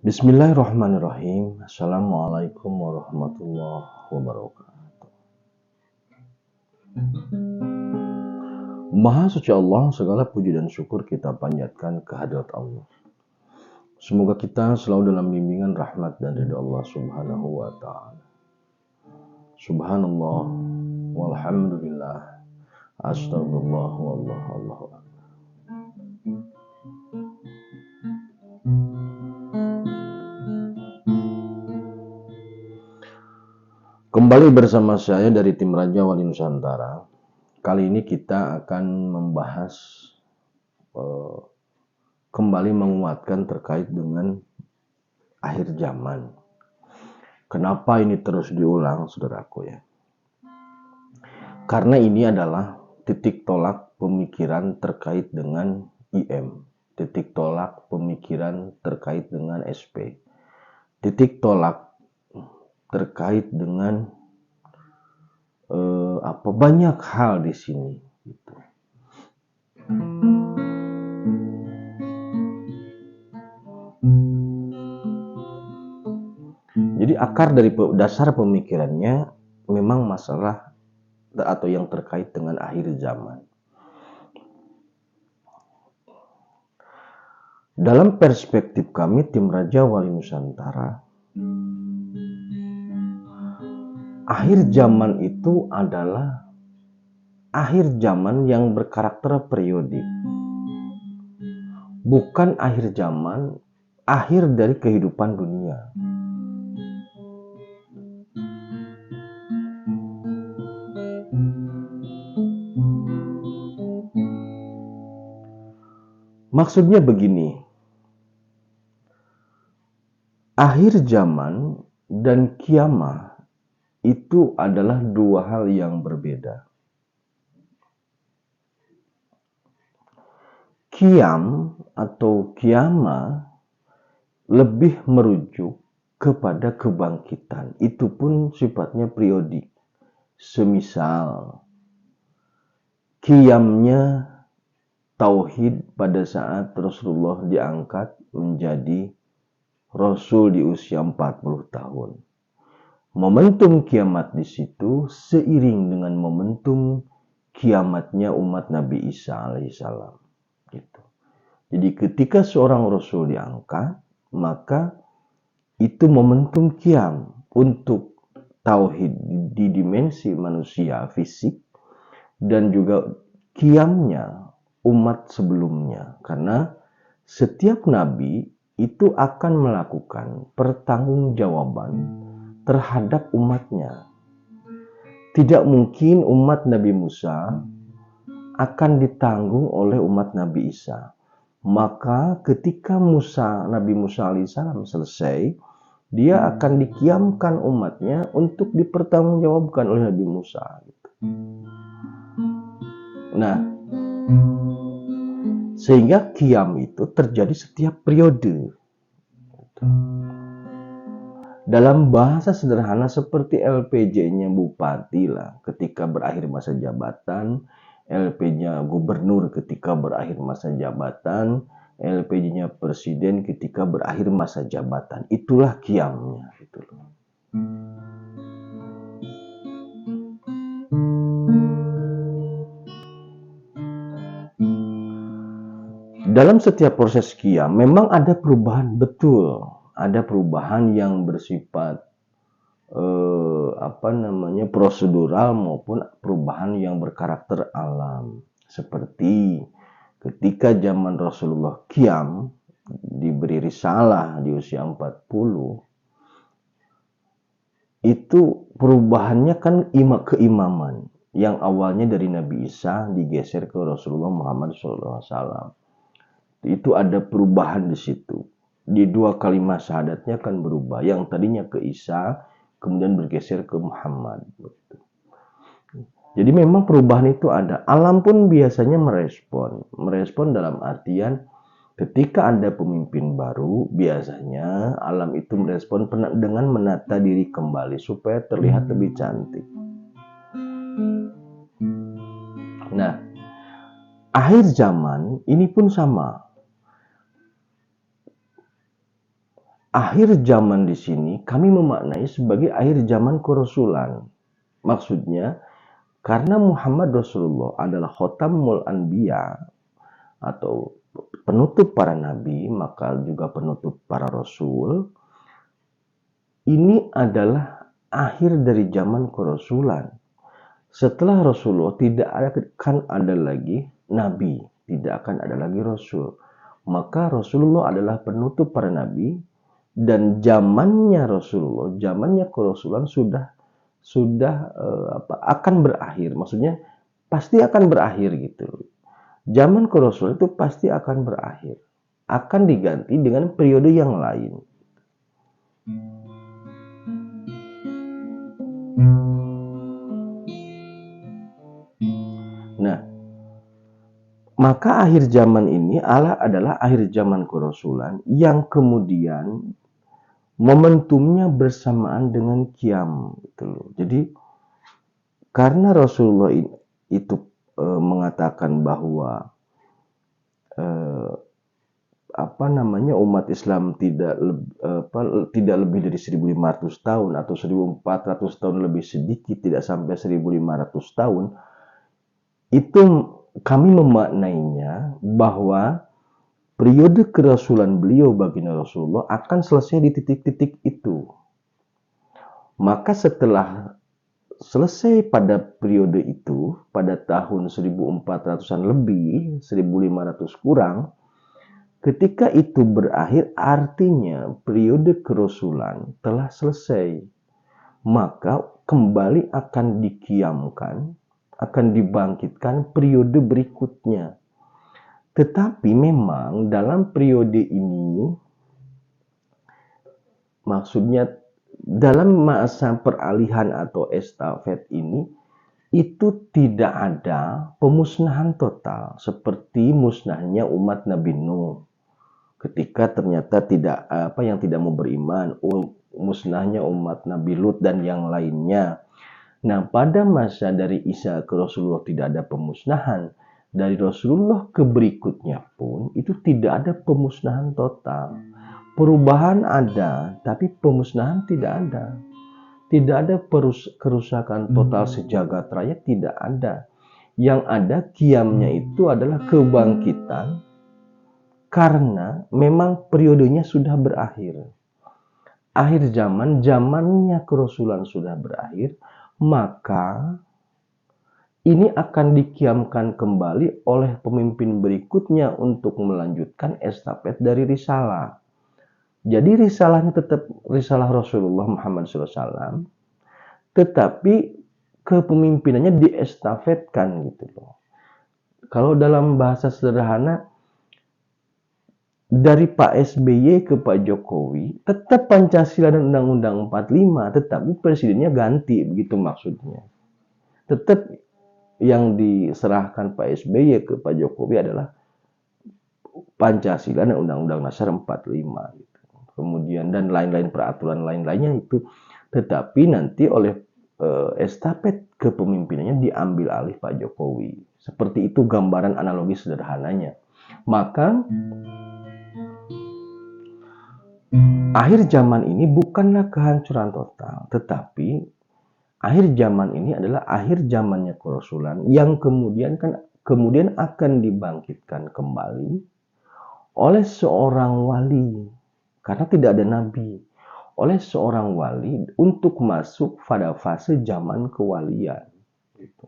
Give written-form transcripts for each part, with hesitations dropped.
Bismillahirrahmanirrahim. Assalamualaikum warahmatullahi wabarakatuh. Maha suci Allah, segala puji dan syukur kita panjatkan kehadirat Allah. Semoga kita selalu dalam bimbingan rahmat dan ridha Allah Subhanahu wa ta'ala. Subhanallah walhamdulillah astagfirullah wallahu akbar. Kembali bersama saya dari tim Raja Wali Nusantara. Kali ini kita akan membahas kembali menguatkan terkait dengan akhir zaman. Kenapa ini terus diulang, saudaraku ya? Karena ini adalah titik tolak pemikiran terkait dengan IM, titik tolak pemikiran terkait dengan SP, titik tolak terkait dengan banyak hal di sini. Gitu. Jadi akar dari dasar pemikirannya memang masalah atau yang terkait dengan akhir zaman. Dalam perspektif kami tim Raja Wali Nusantara, akhir zaman itu adalah akhir zaman yang berkarakter periodik. Bukan akhir zaman, akhir dari kehidupan dunia. Maksudnya begini, akhir zaman dan kiamah itu adalah dua hal yang berbeda. Kiam atau kiamah lebih merujuk kepada kebangkitan. Itu pun sifatnya periodik. Semisal kiamnya tauhid pada saat Rasulullah diangkat menjadi Rasul di usia 40 tahun. Momentum kiamat di situ seiring dengan momentum kiamatnya umat Nabi Isa alaihissalam. Gitu. Jadi ketika seorang Rasul diangkat, maka itu momentum kiam untuk tauhid di dimensi manusia fisik dan juga kiamnya umat sebelumnya. Karena setiap nabi itu akan melakukan pertanggungjawaban terhadap umatnya. Tidak mungkin umat Nabi Musa akan ditanggung oleh umat Nabi Isa. Maka ketika Nabi Musa alaihissalam selesai, dia akan dikiamkan umatnya untuk dipertanggungjawabkan oleh Nabi Musa. Nah, sehingga kiam itu terjadi setiap periode. Dalam bahasa sederhana seperti LPJ-nya bupati lah ketika berakhir masa jabatan, LP-nya gubernur ketika berakhir masa jabatan, LPJ-nya presiden ketika berakhir masa jabatan. Itulah kiamnya. Gitu loh. Dalam setiap proses kiam memang ada perubahan, betul. Ada perubahan yang bersifat prosedural maupun perubahan yang berkarakter alam. Seperti ketika zaman Rasulullah kiam diberi risalah di usia 40, itu perubahannya kan keimaman yang awalnya dari Nabi Isa digeser ke Rasulullah Muhammad SAW. Itu ada perubahan di situ. Di dua kalimat syahadatnya kan berubah. Yang tadinya ke Isa, kemudian bergeser ke Muhammad. Jadi memang perubahan itu ada. Alam pun biasanya merespon. Merespon dalam artian ketika ada pemimpin baru, biasanya alam itu merespon dengan menata diri kembali supaya terlihat lebih cantik. Nah, akhir zaman ini pun sama. akhir zaman di sini kami memaknai sebagai akhir zaman kerasulan. Maksudnya, karena Muhammad Rasulullah adalah khotamul anbiya atau penutup para nabi, maka juga penutup para rasul. Ini adalah akhir dari zaman kerasulan. Setelah Rasulullah tidak akan ada lagi nabi, tidak akan ada lagi rasul. Maka Rasulullah adalah penutup para nabi dan zamannya Rasulullah, zamannya kerasulan sudah akan berakhir. Maksudnya pasti akan berakhir gitu. Zaman kerasulan itu pasti akan berakhir. Akan diganti dengan periode yang lain. Nah, maka akhir zaman ini adalah akhir zaman kerasulan yang kemudian momentumnya bersamaan dengan Qiyam gitu loh. Jadi karena Rasulullah itu mengatakan bahwa umat Islam tidak lebih dari 1.500 tahun atau 1.400 tahun lebih sedikit, tidak sampai 1.500 tahun, itu kami memaknainya bahwa periode kerasulan beliau baginda Rasulullah akan selesai di titik-titik itu. Maka setelah selesai pada periode itu, pada tahun 1400-an lebih, 1500 kurang, ketika itu berakhir artinya periode kerasulan telah selesai. Maka kembali akan dikiamkan, akan dibangkitkan periode berikutnya. Tetapi memang dalam periode ini, maksudnya dalam masa peralihan atau estafet ini, itu tidak ada pemusnahan total seperti musnahnya umat Nabi Nuh. Ketika ternyata yang tidak mau beriman, musnahnya umat Nabi Lut dan yang lainnya. Nah, pada masa dari Isa ke Rasulullah tidak ada pemusnahan. Dari Rasulullah ke berikutnya pun itu tidak ada pemusnahan total. Perubahan ada, tapi pemusnahan tidak ada. Tidak ada kerusakan total sejagat raya, tidak ada. Yang ada qiyamnya itu adalah kebangkitan karena memang periodenya sudah berakhir. Akhir zaman, zamannya kerasulan sudah berakhir, maka ini akan dikiamkan kembali oleh pemimpin berikutnya untuk melanjutkan estafet dari risalah. Jadi risalahnya tetap risalah Rasulullah Muhammad SAW, tetapi kepemimpinannya diestafetkan gitu loh. Kalau dalam bahasa sederhana, dari Pak SBY ke Pak Jokowi, tetap Pancasila dan Undang-Undang 45, tetapi presidennya ganti, begitu maksudnya. Tetap yang diserahkan Pak SBY ke Pak Jokowi adalah Pancasila dan Undang-Undang Dasar 45 gitu. Kemudian dan lain-lain peraturan lain-lainnya itu, tetapi nanti oleh estafet kepemimpinannya diambil alih Pak Jokowi. Seperti itu gambaran analogi sederhananya. Maka akhir zaman ini bukanlah kehancuran total, tetapi akhir zaman ini adalah akhir zamannya kerasulan yang kemudian akan dibangkitkan kembali oleh seorang wali, karena tidak ada nabi, oleh seorang wali untuk masuk pada fase zaman kewalian. Gitu.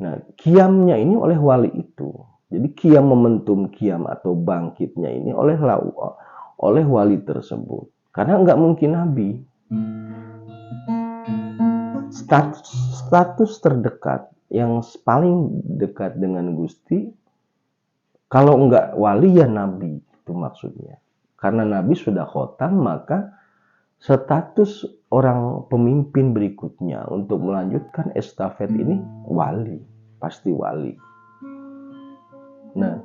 Nah, qiyamnya ini oleh wali itu. Jadi qiyam, momentum qiyam atau bangkitnya ini oleh wali tersebut. Karena nggak mungkin nabi. Status terdekat yang paling dekat dengan Gusti, kalau enggak wali ya nabi, itu maksudnya. Karena nabi sudah khotam, maka status orang pemimpin berikutnya untuk melanjutkan estafet ini wali, pasti wali. Nah,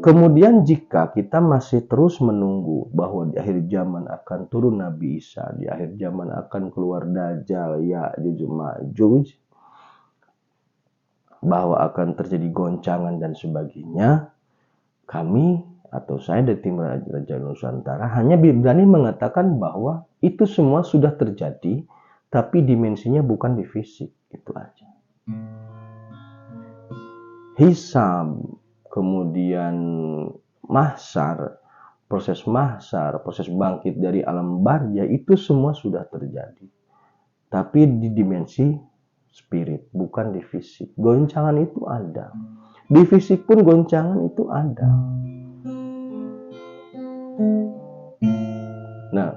kemudian jika kita masih terus menunggu bahwa di akhir zaman akan turun Nabi Isa, di akhir zaman akan keluar Dajjal, Ya'juj Ma'juj, bahwa akan terjadi goncangan dan sebagainya, kami atau saya dari tim Raja Nusantara hanya berani mengatakan bahwa itu semua sudah terjadi, tapi dimensinya bukan di fisik, itu aja. Hisab, kemudian proses mahsyar, proses bangkit dari alam barzah, itu semua sudah terjadi. Tapi di dimensi spirit, bukan di fisik. Goncangan itu ada. Di fisik pun goncangan itu ada. Nah,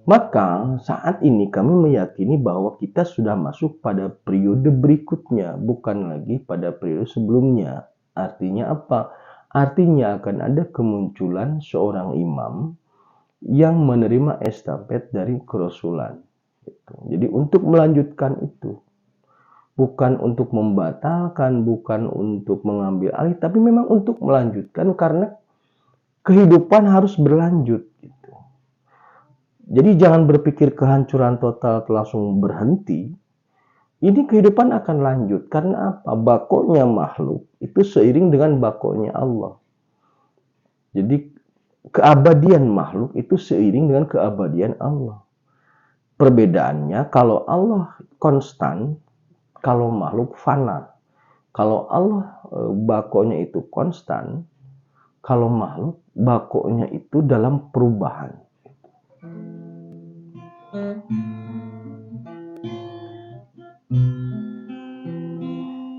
maka saat ini kami meyakini bahwa kita sudah masuk pada periode berikutnya, bukan lagi pada periode sebelumnya. Artinya apa? Artinya akan ada kemunculan seorang imam yang menerima estafet dari kerasulan. Jadi untuk melanjutkan itu, bukan untuk membatalkan, bukan untuk mengambil alih, tapi memang untuk melanjutkan karena kehidupan harus berlanjut. Jadi jangan berpikir kehancuran total langsung berhenti. Ini kehidupan akan lanjut. Karena apa? Bakonya makhluk itu seiring dengan bakonya Allah. Jadi keabadian makhluk itu seiring dengan keabadian Allah. Perbedaannya kalau Allah konstan, kalau makhluk fana. Kalau Allah bakonya itu konstan, kalau makhluk bakonya itu dalam perubahan.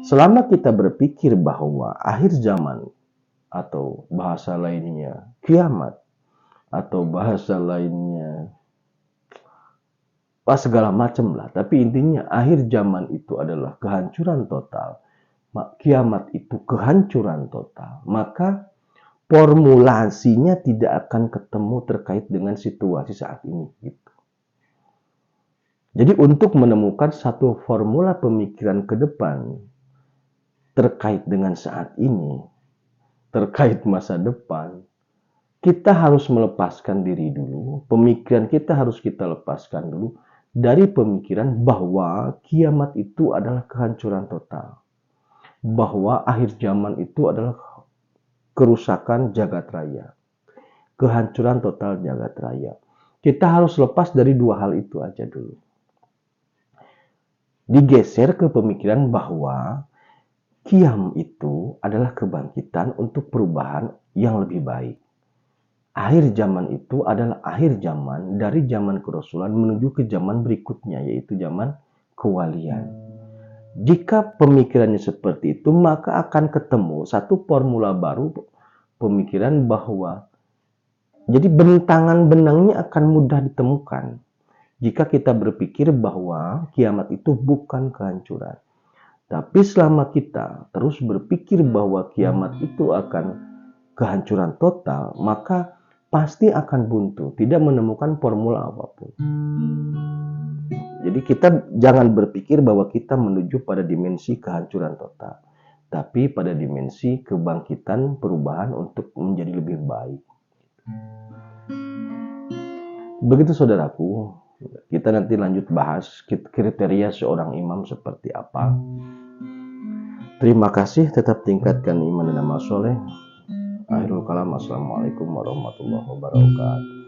Selama kita berpikir bahwa akhir zaman atau bahasa lainnya kiamat atau bahasa lainnya segala macam lah, tapi intinya akhir zaman itu adalah kehancuran total, kiamat itu kehancuran total, maka formulasinya tidak akan ketemu terkait dengan situasi saat ini gitu. Jadi untuk menemukan satu formula pemikiran ke depan terkait dengan saat ini, terkait masa depan, kita harus melepaskan diri dulu. Pemikiran kita harus kita lepaskan dulu dari pemikiran bahwa kiamat itu adalah kehancuran total. Bahwa akhir zaman itu adalah kerusakan jagat raya. Kehancuran total jagat raya. Kita harus lepas dari dua hal itu aja dulu. Digeser ke pemikiran bahwa Qiyam itu adalah kebangkitan untuk perubahan yang lebih baik. Akhir zaman itu adalah akhir zaman dari zaman kerasulan menuju ke zaman berikutnya, yaitu zaman kewalian. Jika pemikirannya seperti itu, maka akan ketemu satu formula baru pemikiran bahwa jadi bentangan benangnya akan mudah ditemukan. Jika kita berpikir bahwa kiamat itu bukan kehancuran. Tapi selama kita terus berpikir bahwa kiamat itu akan kehancuran total, maka pasti akan buntu, tidak menemukan formula apapun. Jadi kita jangan berpikir bahwa kita menuju pada dimensi kehancuran total, tapi pada dimensi kebangkitan perubahan untuk menjadi lebih baik. Begitu saudaraku, kita nanti lanjut bahas kriteria seorang imam seperti apa. Terima kasih, tetap tingkatkan iman dan amal soleh. Akhirul kalam, assalamualaikum warahmatullahi wabarakatuh.